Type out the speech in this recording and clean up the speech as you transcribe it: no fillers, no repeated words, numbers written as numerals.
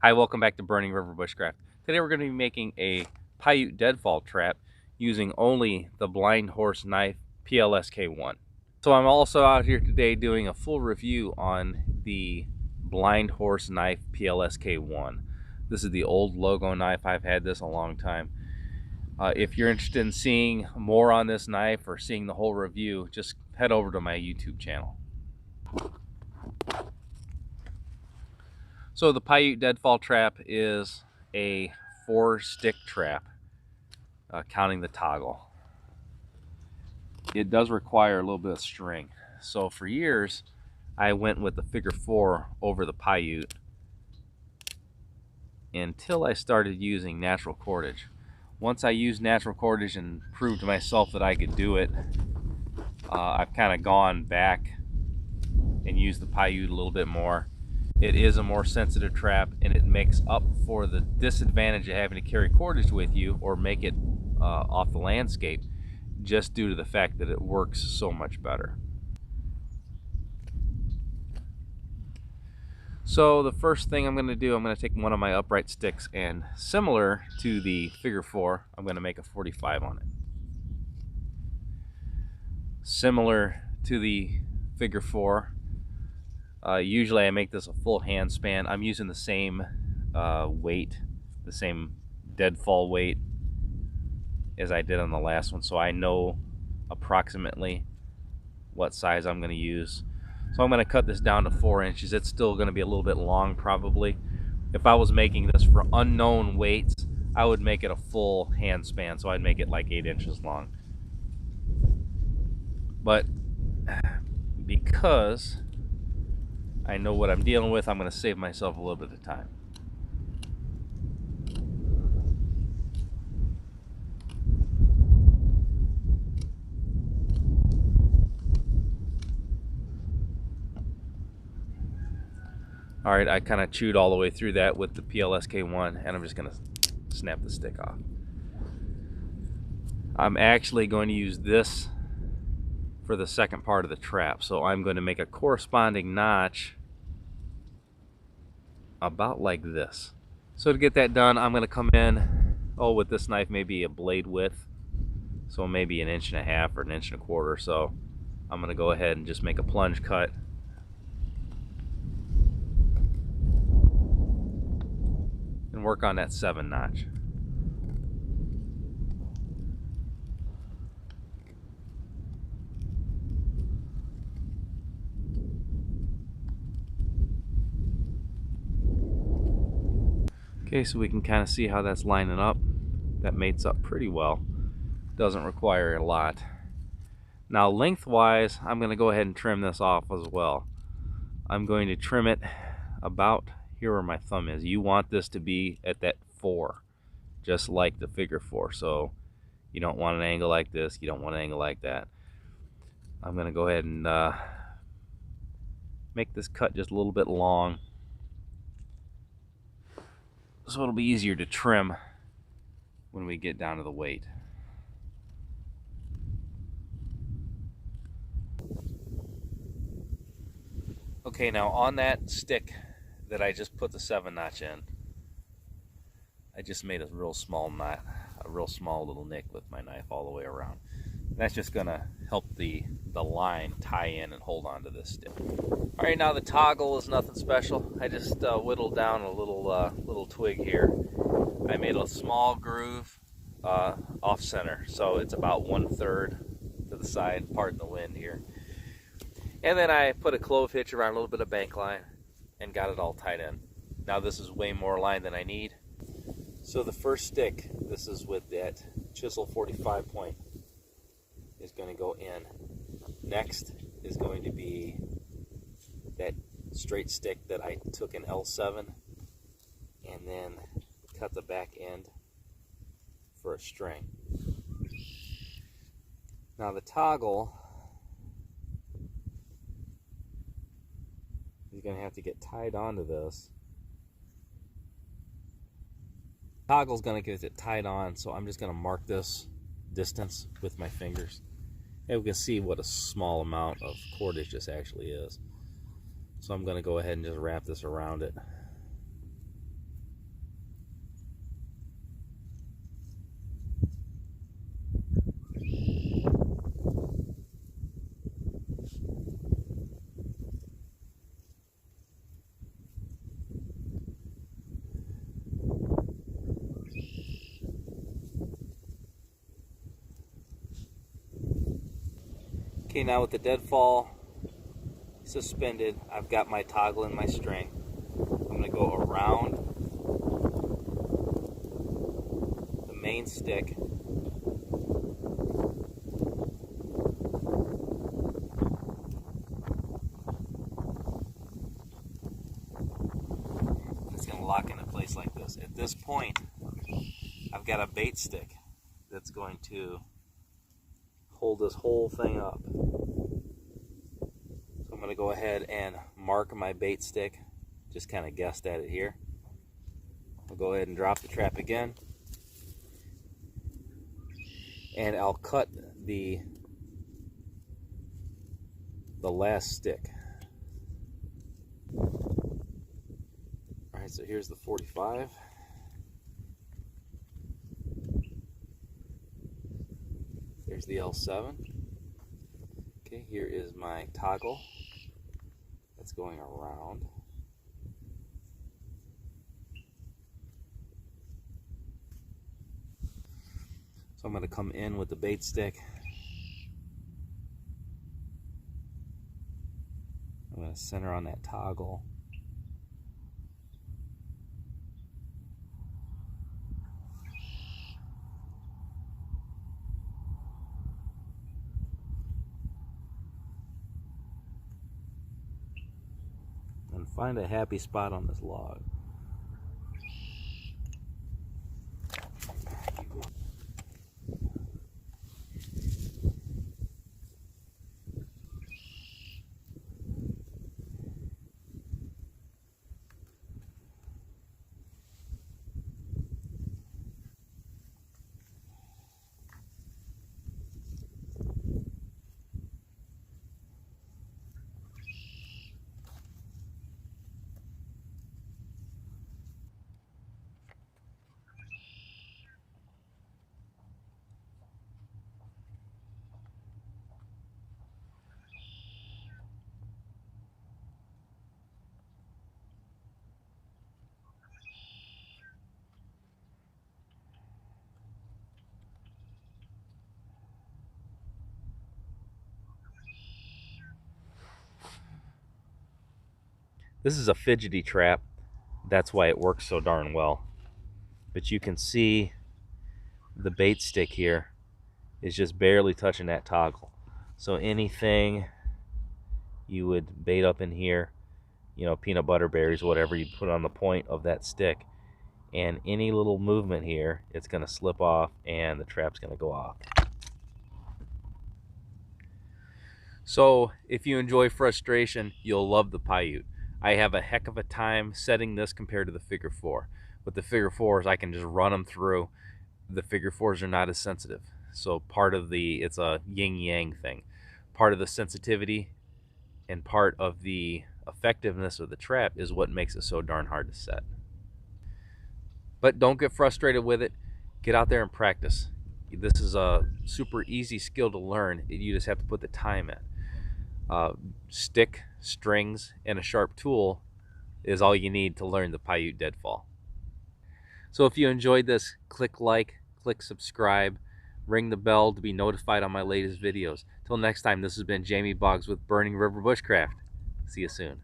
Hi, welcome back to Burning River Bushcraft. Today we're going to be making a Paiute deadfall trap using only the Blind Horse Knife PLSK1. So I'm also out here today doing a full review on the Blind Horse Knife PLSK1. This is the old logo knife. I've had this a long time. If you're interested in seeing more on this knife or seeing the whole review, just head over to my YouTube channel. So the Paiute deadfall trap is a 4-stick trap, counting the toggle. It does require a little bit of string. So for years, I went with the figure 4 over the Paiute until I started using natural cordage. Once I used natural cordage and proved to myself that I could do it, I've kind of gone back and used the Paiute a little bit more. It is a more sensitive trap, and it makes up for the disadvantage of having to carry cordage with you or make it off the landscape, just due to the fact that it works so much better. So the first thing I'm going to do, I'm going to take one of my upright sticks, and similar to the figure 4, I'm going to make a 45 on it. Similar to the figure 4, usually I make this a full hand span. I'm using the same weight, the same deadfall weight as I did on the last one, so I know approximately what size I'm going to use. So I'm going to cut this down to 4 inches. It's still going to be a little bit long probably. If I was making this for unknown weights, I would make it a full hand span, so I'd make it like 8 inches long. But because I know what I'm dealing with, I'm going to save myself a little bit of time. All right, I kind of chewed all the way through that with the PLSK1, and I'm just going to snap the stick off. I'm actually going to use this for the second part of the trap, so I'm going to make a corresponding notch about like this. So to get that done, I'm going to come in, with this knife, maybe a blade width, so maybe 1.5 inches or 1.25 inches. So I'm going to go ahead and just make a plunge cut. And work on that 7 notch. Okay, so we can kind of see how that's lining up. That mates up pretty well. Doesn't require a lot. Now lengthwise, I'm going to go ahead and trim this off as well. I'm going to trim it about here where my thumb is. You want this to be at that 4, just like the figure 4. So you don't want an angle like this, you don't want an angle like that. I'm going to go ahead and make this cut just a little bit long, so it'll be easier to trim when we get down to the weight. Okay, now on that stick that I just put the 7 notch in, I just made a real small knot, a real small little nick with my knife all the way around. That's just gonna help the line tie in and hold on to this stick. All right, now the toggle is nothing special. I just whittled down a little twig here. I made a small groove off center, so it's about 1/3 to the side, pardon the wind here. And then I put a clove hitch around a little bit of bank line and got it all tied in. Now this is way more line than I need. So the first stick, this is with that chisel 45 point, is going to go in. Next is going to be that straight stick that I took in L7 and then cut the back end for a string. Now the toggle is going to have to get tied onto this. Toggle's going to get it tied on, so I'm just going to mark this distance with my fingers, and we can see what a small amount of cordage this actually is. So I'm going to go ahead and just wrap this around it. Okay, now with the deadfall suspended, I've got my toggle and my string. I'm going to go around the main stick. It's going to lock into place like this. At this point, I've got a bait stick that's going to hold this whole thing up. So I'm going to go ahead and mark my bait stick. Just kind of guessed at it here. I'll go ahead and drop the trap again. And I'll cut the last stick. Alright, so here's the 45. There's the L7. Okay, here is my toggle that's going around. So I'm going to come in with the bait stick. I'm going to center on that toggle. And find a happy spot on this log. This is a fidgety trap. That's why it works so darn well. But you can see the bait stick here is just barely touching that toggle. So anything you would bait up in here, you know, peanut butter, berries, whatever, you put on the point of that stick, and any little movement here, it's going to slip off and the trap's going to go off. So if you enjoy frustration, you'll love the Paiute. I have a heck of a time setting this compared to the figure 4. With the figure 4s, I can just run them through. The figure 4s are not as sensitive. So part of it's a yin-yang thing. Part of the sensitivity and part of the effectiveness of the trap is what makes it so darn hard to set. But don't get frustrated with it. Get out there and practice. This is a super easy skill to learn. You just have to put the time in. Stick, strings, and a sharp tool is all you need to learn the Paiute Deadfall. So if you enjoyed this, click like, click subscribe, ring the bell to be notified on my latest videos. Till next time, this has been Jamie Boggs with Burning River Bushcraft. See you soon.